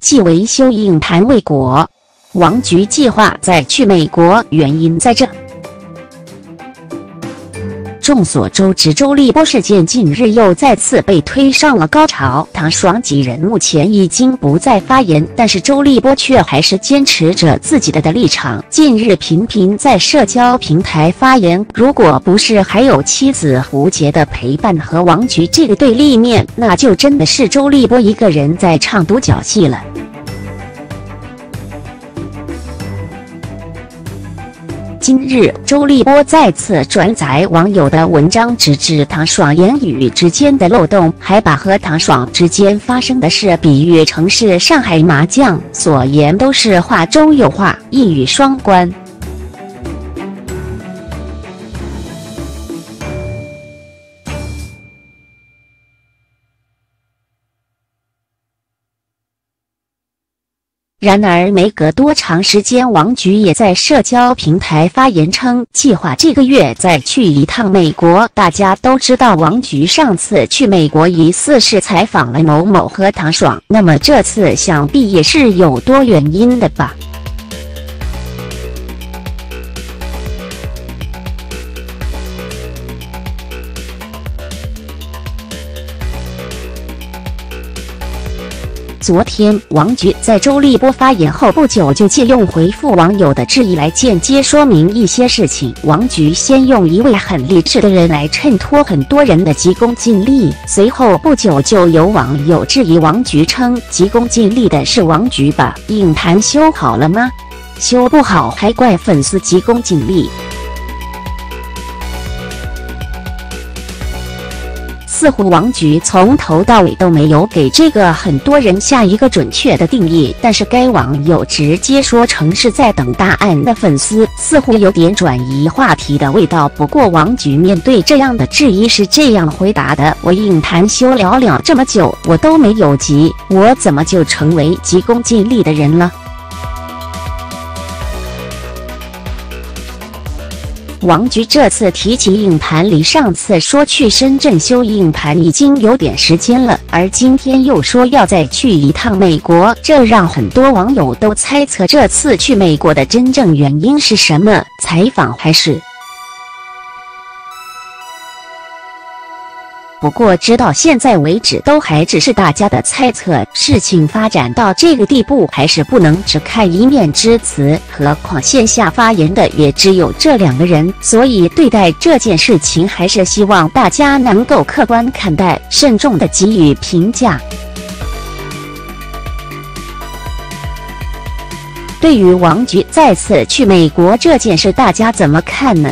继维修硬盘未果。王菊计划再去美国，原因在这。众所周知，周立波事件近日又再次被推上了高潮。唐爽几人目前已经不再发言，但是周立波却还是坚持着自己的立场。近日频频在社交平台发言，如果不是还有妻子胡洁的陪伴和王菊这个对立面，那就真的是周立波一个人在唱独角戏了。今日，周立波再次转载网友的文章，直指唐爽言语之间的漏洞，还把和唐爽之间发生的事比喻成是上海麻将，所言都是话中有话，一语双关。然而，没隔多长时间，王菊也在社交平台发言称，计划这个月再去一趟美国。大家都知道，王菊上次去美国疑似是采访了某某和唐爽，那么这次想必也是有多原因的吧。昨天，王菊在周立波发言后不久就借用回复网友的质疑来间接说明一些事情。王菊先用一位很励志的人来衬托很多人的急功近利，随后不久就有网友质疑王菊，称急功近利的是王菊吧？硬盘修好了吗？修不好还怪粉丝急功近利。似乎王菊从头到尾都没有给这个很多人下一个准确的定义，但是该网友直接说成是在等答案的粉丝，似乎有点转移话题的味道。不过王菊面对这样的质疑是这样回答的：我硬盘修了这么久，我都没有急，我怎么就成为急功近利的人了？王菊这次提起硬盘，离上次说去深圳修硬盘已经有点时间了，而今天又说要再去一趟美国，这让很多网友都猜测这次去美国的真正原因是什么？采访还是？不过直到现在为止都还只是大家的猜测，事情发展到这个地步还是不能只看一面之词，何况线下发言的也只有这2个人，所以对待这件事情还是希望大家能够客观看待，慎重地给予评价。对于王菊再次去美国这件事，大家怎么看呢？